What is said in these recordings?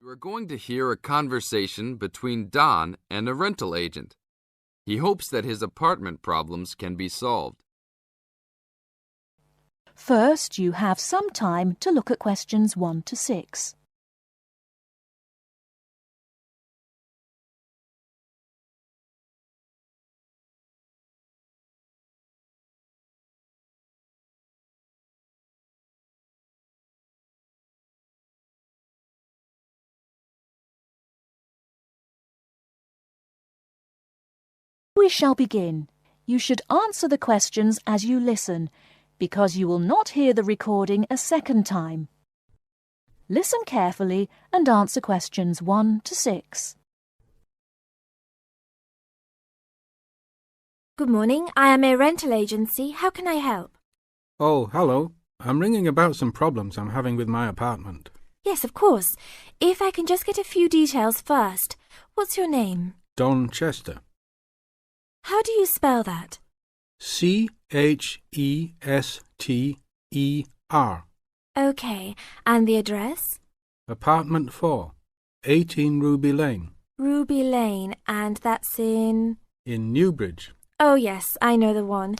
You are going to hear a conversation between Don and a rental agent. He hopes that his apartment problems can be solved. First, you have some time to look at questions 1 to 6. We shall begin. You should answer the questions as you listen, because you will not hear the recording a second time. Listen carefully and answer questions 1 to 6. Good morning. I am a rental agency. How can I help? Oh, hello. I'm ringing about some problems I'm having with my apartment. Yes, of course. If I can just get a few details first. What's your name? Don Chester. How do you spell that? Chester. Okay. And the address? Apartment 4, 18 Ruby Lane. Ruby Lane. And that's in Newbridge. Oh, yes, I know the one.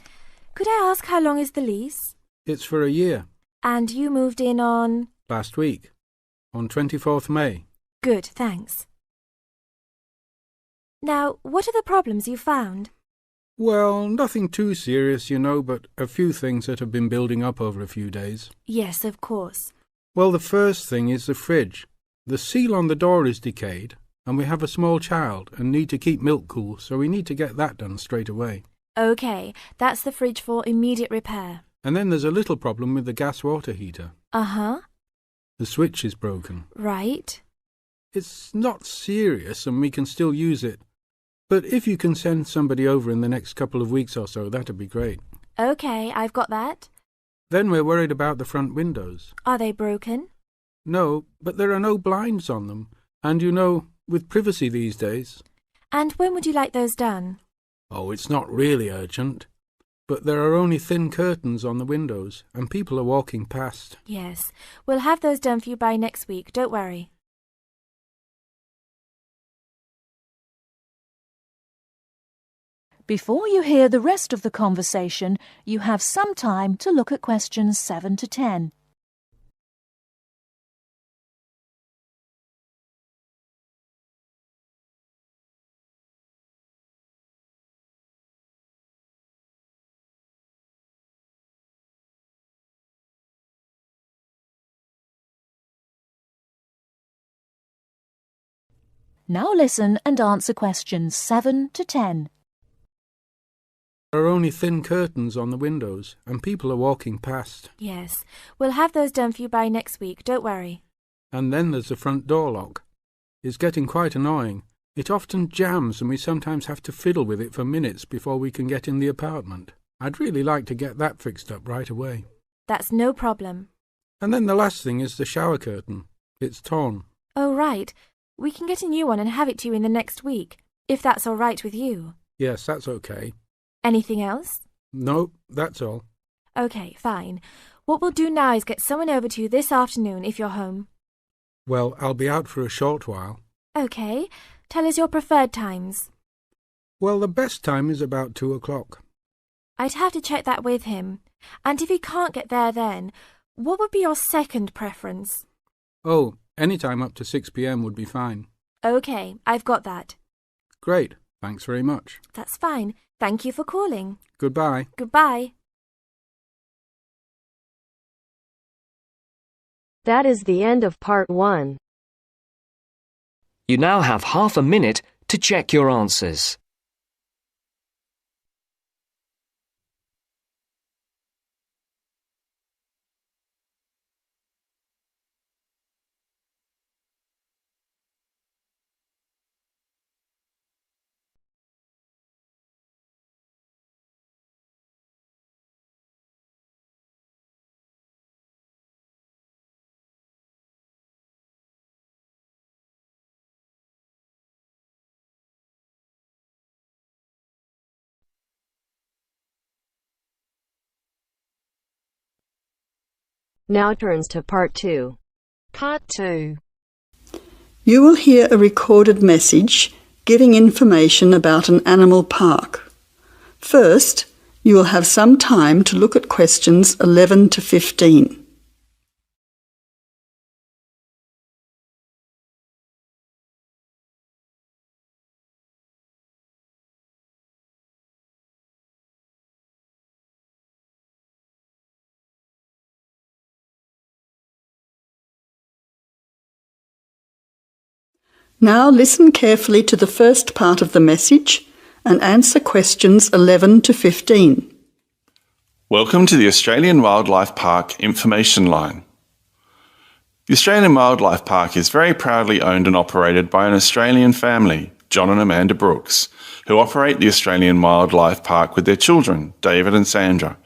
Could I ask how long is the lease? It's for a year. And you moved in on? Last week, on 24th May. Good, thanks. Now, what are the problems you found? Well, nothing too serious, but a few things that have been building up over a few days. Yes, of course. Well, the first thing is the fridge. The seal on the door is decayed, and we have a small child and need to keep milk cool, so we need to get that done straight away. Okay, that's the fridge for immediate repair. And then there's a little problem with the gas water heater. Uh-huh. The switch is broken. Right. It's not serious and we can still use it. But if you can send somebody over in the next couple of weeks or so, that'd be great. Okay, I've got that. Then we're worried about the front windows. Are they broken? No, but there are no blinds on them. And with privacy these days. And when would you like those done? Oh, it's not really urgent. But there are only thin curtains on the windows, and people are walking past. Yes, we'll have those done for you by next week, don't worry. Before you hear the rest of the conversation, you have some time to look at questions 7 to 10. Now listen and answer questions 7 to 10. There are only thin curtains on the windows, and people are walking past. Yes, we'll have those done for you by next week, don't worry. And then there's the front door lock. It's getting quite annoying. It often jams and we sometimes have to fiddle with it for minutes before we can get in the apartment. I'd really like to get that fixed up right away. That's no problem. And then the last thing is the shower curtain. It's torn. Oh, right. We can get a new one and have it to you in the next week, if that's all right with you. Yes, that's okay. Anything else? No, that's all. Okay, fine. What we'll do now is get someone over to you this afternoon if you're home. Well, I'll be out for a short while. Okay. Tell us your preferred times. Well, the best time is about 2 o'clock. I'd have to check that with him. And if he can't get there then, what would be your second preference? Oh, any time up to 6 p.m. would be fine. Okay, I've got that. Great. Thanks very much. That's fine. Thank you for calling. Goodbye. Goodbye. That is the end of part 1. You now have half a minute to check your answers. Now turns to part 2. Part 2. You will hear a recorded message giving information about an animal park. First, you will have some time to look at questions 11 to 15. Now listen carefully to the first part of the message and answer questions 11 to 15. Welcome to the Australian Wildlife Park Information Line. The Australian Wildlife Park is very proudly owned and operated by an Australian family, John and Amanda Brooks, who operate the Australian Wildlife Park with their children, David and Sandra.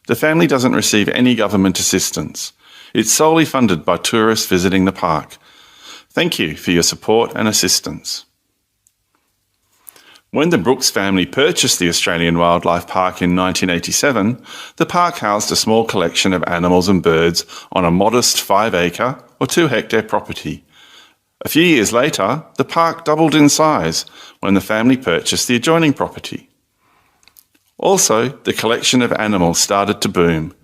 The family doesn't receive any government assistance. It's solely funded by tourists visiting the park. Thank you for your support and assistance. When the Brooks family purchased the Australian Wildlife Park in 1987, the park housed a small collection of animals and birds on a modest 5-acre or 2-hectare property. A few years later, the park doubled in size when the family purchased the adjoining property. Also, the collection of animals started to boom.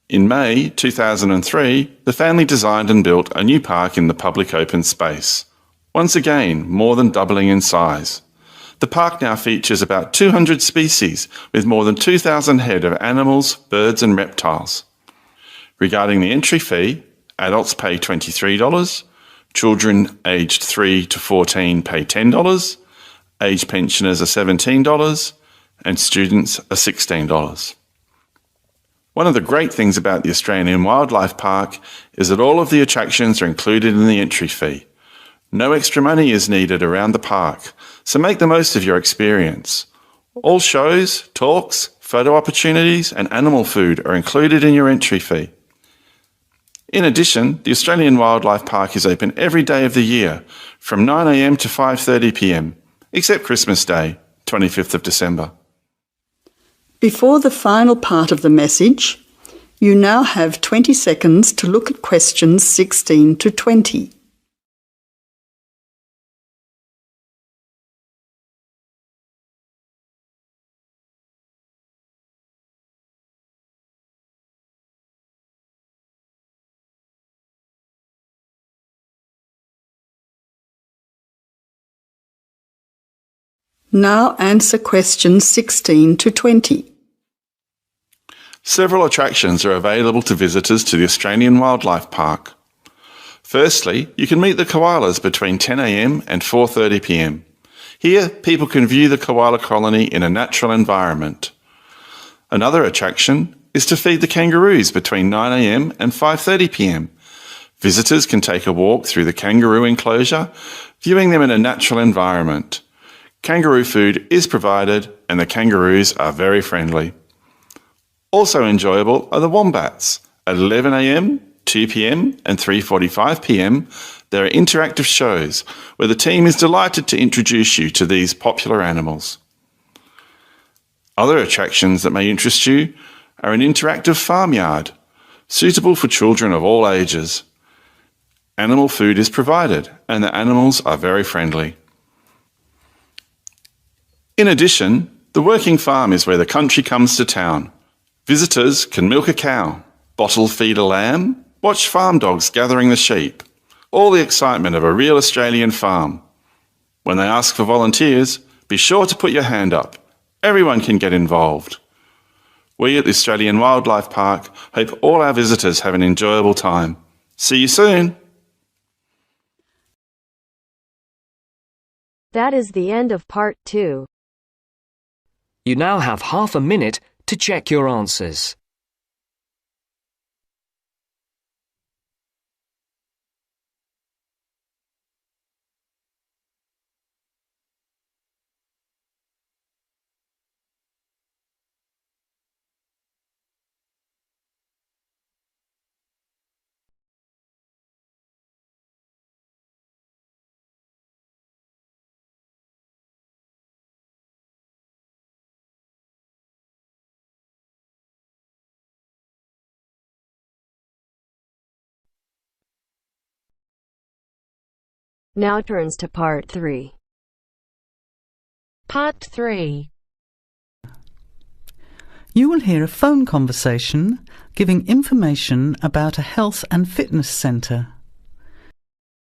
In May 2003, the family designed and built a new park in the public open space, once again more than doubling in size. The park now features about 200 species with more than 2,000 head of animals, birds and reptiles. Regarding the entry fee, adults pay $23, children aged 3 to 14 pay $10, aged pensioners are $17 and students are $16. One of the great things about the Australian Wildlife Park is that all of the attractions are included in the entry fee. No extra money is needed around the park, so make the most of your experience. All shows, talks, photo opportunities and animal food are included in your entry fee. In addition, the Australian Wildlife Park is open every day of the year from 9 a.m. to 5:30 p.m, except Christmas Day, 25th of December. Before the final part of the message, you now have 20 seconds to look at questions 16 to 20. Now answer questions 16 to 20. Several attractions are available to visitors to the Australian Wildlife Park. Firstly, you can meet the koalas between 10 a.m. and 4:30 p.m. Here, people can view the koala colony in a natural environment. Another attraction is to feed the kangaroos between 9 a.m. and 5:30 p.m. Visitors can take a walk through the kangaroo enclosure, viewing them in a natural environment. Kangaroo food is provided and the kangaroos are very friendly. Also enjoyable are the wombats. At 11 a.m, 2 p.m. and 3:45 p.m, there are interactive shows where the team is delighted to introduce you to these popular animals. Other attractions that may interest you are an interactive farmyard, suitable for children of all ages. Animal food is provided and the animals are very friendly. In addition, the working farm is where the country comes to town. Visitors can milk a cow, bottle feed a lamb, watch farm dogs gathering the sheep. All the excitement of a real Australian farm. When they ask for volunteers, be sure to put your hand up. Everyone can get involved. We at the Australian Wildlife Park hope all our visitors have an enjoyable time. See you soon! That is the end of part 2. You now have half a minute to check your answers. Now turns to Part 3. Part 3. You will hear a phone conversation giving information about a health and fitness centre.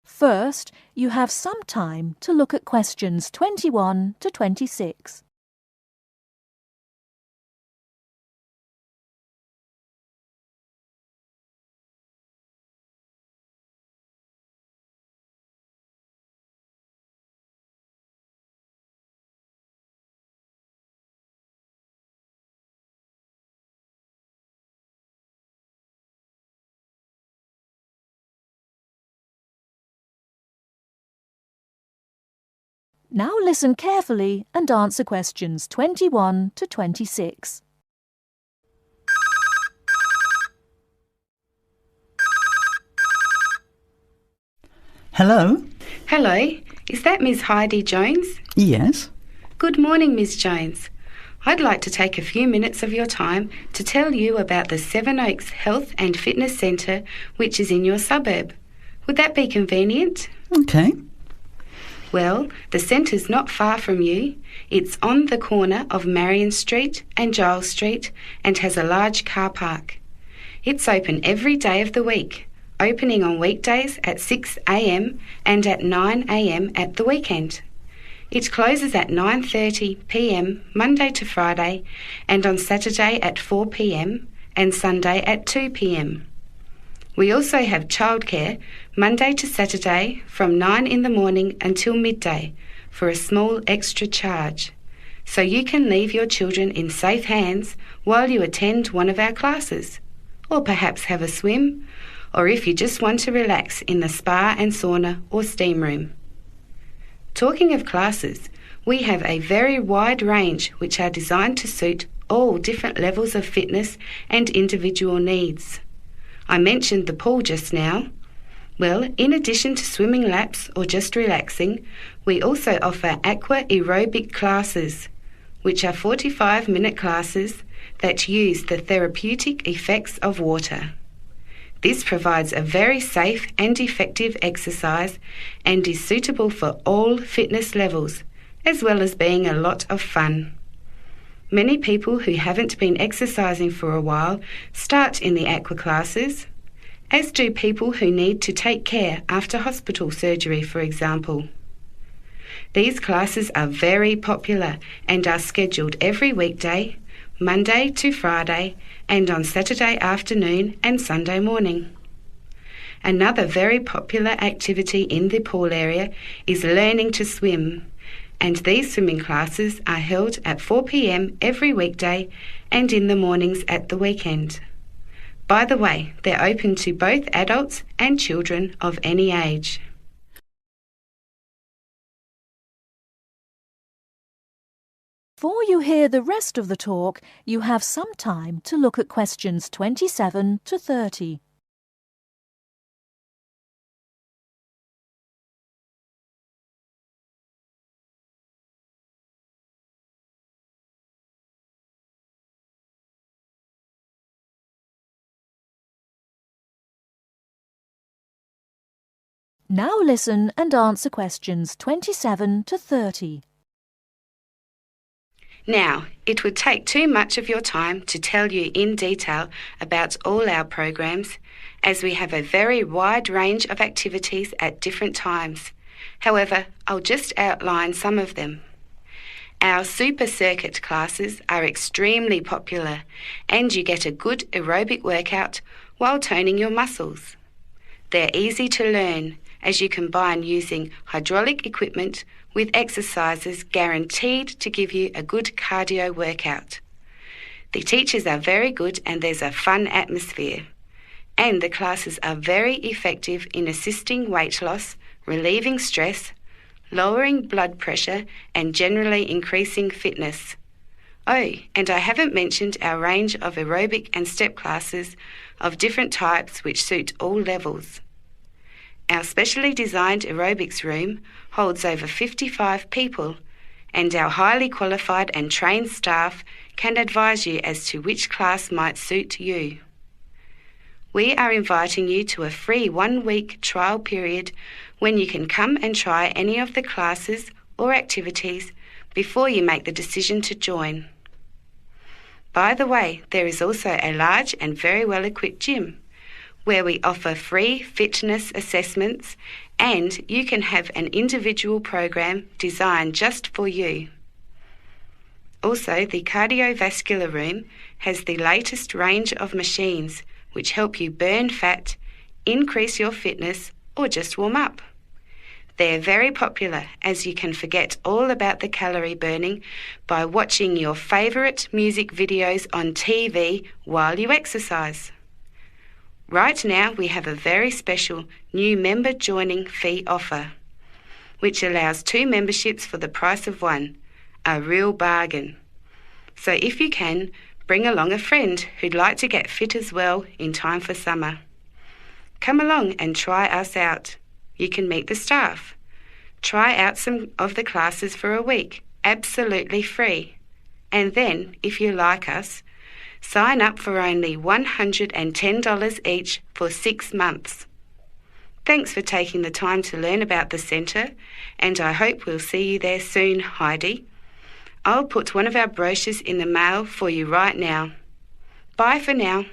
First, you have some time to look at questions 21 to 26. Now listen carefully and answer questions 21 to 26. Hello? Hello, is that Ms. Heidi Jones? Yes? Good morning, Ms. Jones. I'd like to take a few minutes of your time to tell you about the Seven Oaks Health and Fitness Centre, which is in your suburb. Would that be convenient? OK. Well, the centre's not far from you. It's on the corner of Marion Street and Giles Street and has a large car park. It's open every day of the week, opening on weekdays at 6 a.m. and at 9 a.m. at the weekend. It closes at 9:30 p.m. Monday to Friday and on Saturday at 4 p.m. and Sunday at 2 p.m. We also have childcare Monday to Saturday from 9 in the morning until midday for a small extra charge, so you can leave your children in safe hands while you attend one of our classes, or perhaps have a swim, or if you just want to relax in the spa and sauna or steam room. Talking of classes, we have a very wide range which are designed to suit all different levels of fitness and individual needs. I mentioned the pool just now. Well, in addition to swimming laps or just relaxing, we also offer aqua aerobic classes, which are 45-minute classes that use the therapeutic effects of water. This provides a very safe and effective exercise and is suitable for all fitness levels, as well as being a lot of fun. Many people who haven't been exercising for a while start in the aqua classes, as do people who need to take care after hospital surgery, for example. These classes are very popular and are scheduled every weekday, Monday to Friday, and on Saturday afternoon and Sunday morning. Another very popular activity in the pool area is learning to swim, and these swimming classes are held at 4 p.m. every weekday and in the mornings at the weekend. By the way, they're open to both adults and children of any age. Before you hear the rest of the talk, you have some time to look at questions 27 to 30. Now listen and answer questions 27 to 30. Now, it would take too much of your time to tell you in detail about all our programs, as we have a very wide range of activities at different times. However, I'll just outline some of them. Our super circuit classes are extremely popular, and you get a good aerobic workout while toning your muscles. They're easy to learn, as you combine using hydraulic equipment with exercises guaranteed to give you a good cardio workout. The teachers are very good and there's a fun atmosphere. And the classes are very effective in assisting weight loss, relieving stress, lowering blood pressure and generally increasing fitness. Oh, and I haven't mentioned our range of aerobic and step classes of different types which suit all levels. Our specially designed aerobics room holds over 55 people, and our highly qualified and trained staff can advise you as to which class might suit you. We are inviting you to a free 1-week trial period when you can come and try any of the classes or activities before you make the decision to join. By the way, there is also a large and very well-equipped gym where we offer free fitness assessments, and you can have an individual program designed just for you. Also, the cardiovascular room has the latest range of machines which help you burn fat, increase your fitness, or just warm up. They're very popular as you can forget all about the calorie burning by watching your favourite music videos on TV while you exercise. Right now we have a very special new member joining fee offer, which allows 2 memberships for the price of 1, a real bargain. So if you can, bring along a friend who'd like to get fit as well in time for summer. Come along and try us out. You can meet the staff. Try out some of the classes for a week, absolutely free. And then, if you like us, sign up for only $110 each for 6 months. Thanks for taking the time to learn about the centre, and I hope we'll see you there soon, Heidi. I'll put one of our brochures in the mail for you right now. Bye for now.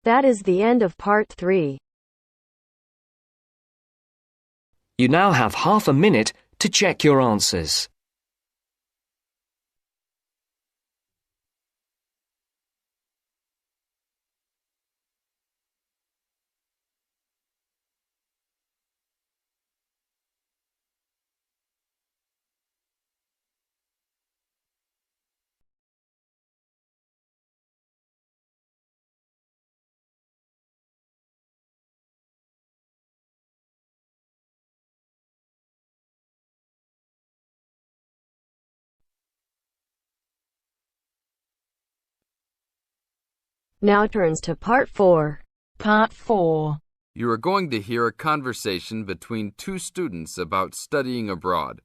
That is the end of part 3. You now have half a minute to check your answers. Now turns to part 4. Part 4. You are going to hear a conversation between 2 students about studying abroad.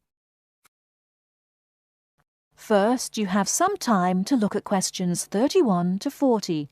First, you have some time to look at questions 31 to 40.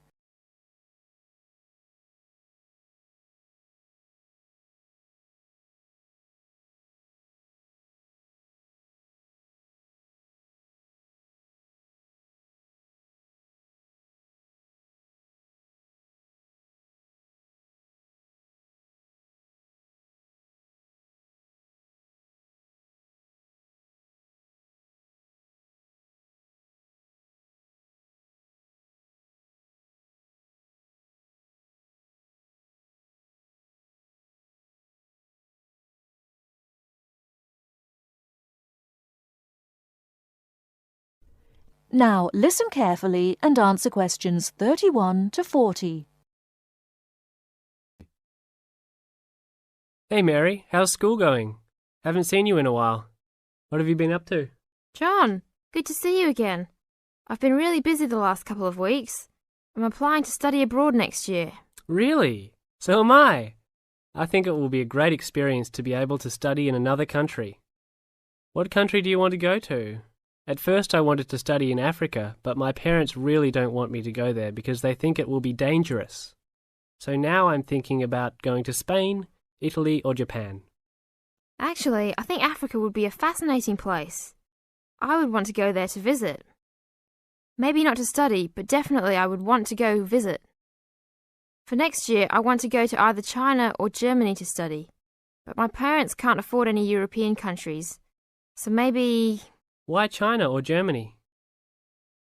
Now, listen carefully and answer questions 31 to 40. Hey Mary, how's school going? Haven't seen you in a while. What have you been up to? John, good to see you again. I've been really busy the last couple of weeks. I'm applying to study abroad next year. Really? So am I. I think it will be a great experience to be able to study in another country. What country do you want to go to? At first I wanted to study in Africa, but my parents really don't want me to go there because they think it will be dangerous. So now I'm thinking about going to Spain, Italy or Japan. Actually, I think Africa would be a fascinating place. I would want to go there to visit. Maybe not to study, but definitely I would want to go visit. For next year, I want to go to either China or Germany to study, but my parents can't afford any European countries, so maybe... Why China or Germany?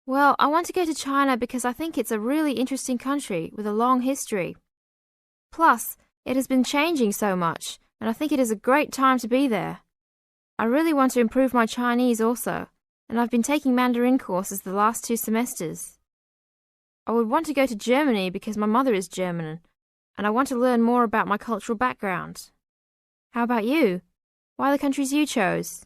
Well, I want to go to China because I think it's a really interesting country with a long history. Plus, it has been changing so much, and I think it is a great time to be there. I really want to improve my Chinese also, and I've been taking Mandarin courses the last 2 semesters. I would want to go to Germany because my mother is German, and I want to learn more about my cultural background. How about you? Why the countries you chose?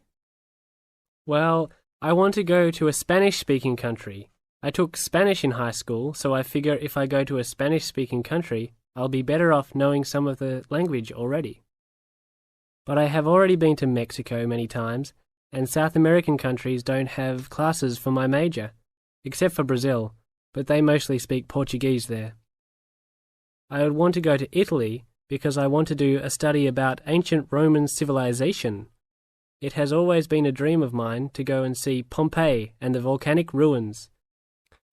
Well, I want to go to a Spanish-speaking country. I took Spanish in high school, so I figure if I go to a Spanish-speaking country, I'll be better off knowing some of the language already. But I have already been to Mexico many times, and South American countries don't have classes for my major. except for Brazil, but they mostly speak Portuguese there. I would want to go to Italy because I want to do a study about ancient Roman civilization. It has always been a dream of mine to go and see Pompeii and the volcanic ruins.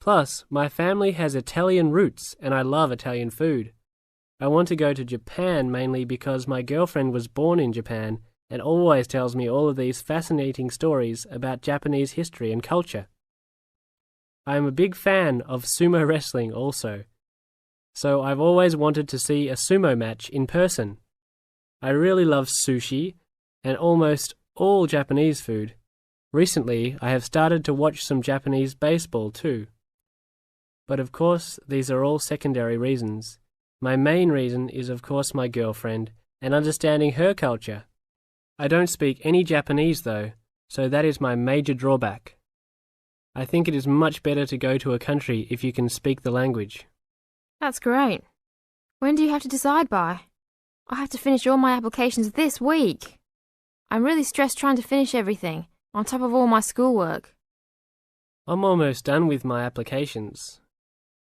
Plus, my family has Italian roots and I love Italian food. I want to go to Japan mainly because my girlfriend was born in Japan and always tells me all of these fascinating stories about Japanese history and culture. I am a big fan of sumo wrestling also, so I've always wanted to see a sumo match in person. I really love sushi and almost all Japanese food. Recently, I have started to watch some Japanese baseball too. But of course, these are all secondary reasons. My main reason is of course my girlfriend and understanding her culture. I don't speak any Japanese though, so that is my major drawback. I think it is much better to go to a country if you can speak the language. That's great. When do you have to decide by? I have to finish all my applications this week. I'm really stressed trying to finish everything, on top of all my schoolwork. I'm almost done with my applications.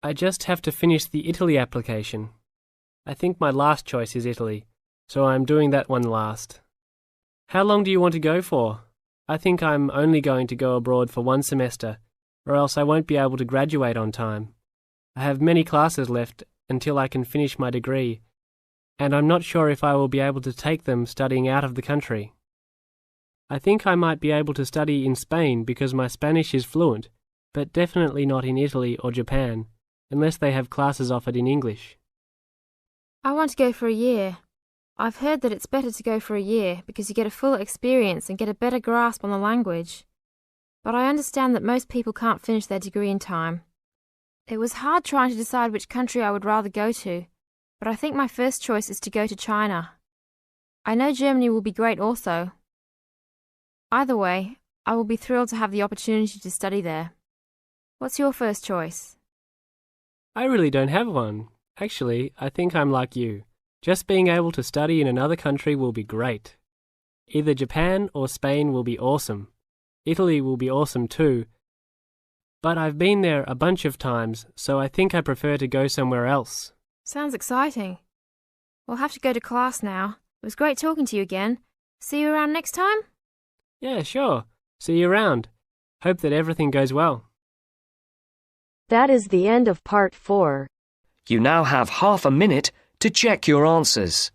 I just have to finish the Italy application. I think my last choice is Italy, so I'm doing that one last. How long do you want to go for? I think I'm only going to go abroad for 1 semester, or else I won't be able to graduate on time. I have many classes left until I can finish my degree, and I'm not sure if I will be able to take them studying out of the country. I think I might be able to study in Spain because my Spanish is fluent, but definitely not in Italy or Japan, unless they have classes offered in English. I want to go for a year. I've heard that it's better to go for a year because you get a full experience and get a better grasp on the language. But I understand that most people can't finish their degree in time. It was hard trying to decide which country I would rather go to, but I think my first choice is to go to China. I know Germany will be great also. Either way, I will be thrilled to have the opportunity to study there. What's your first choice? I really don't have one. Actually, I think I'm like you. Just being able to study in another country will be great. Either Japan or Spain will be awesome. Italy will be awesome too. But I've been there a bunch of times, so I think I prefer to go somewhere else. Sounds exciting. We'll have to go to class now. It was great talking to you again. See you around next time? Yeah, sure. See you around. Hope that everything goes well. That is the end of part 4. You now have half a minute to check your answers.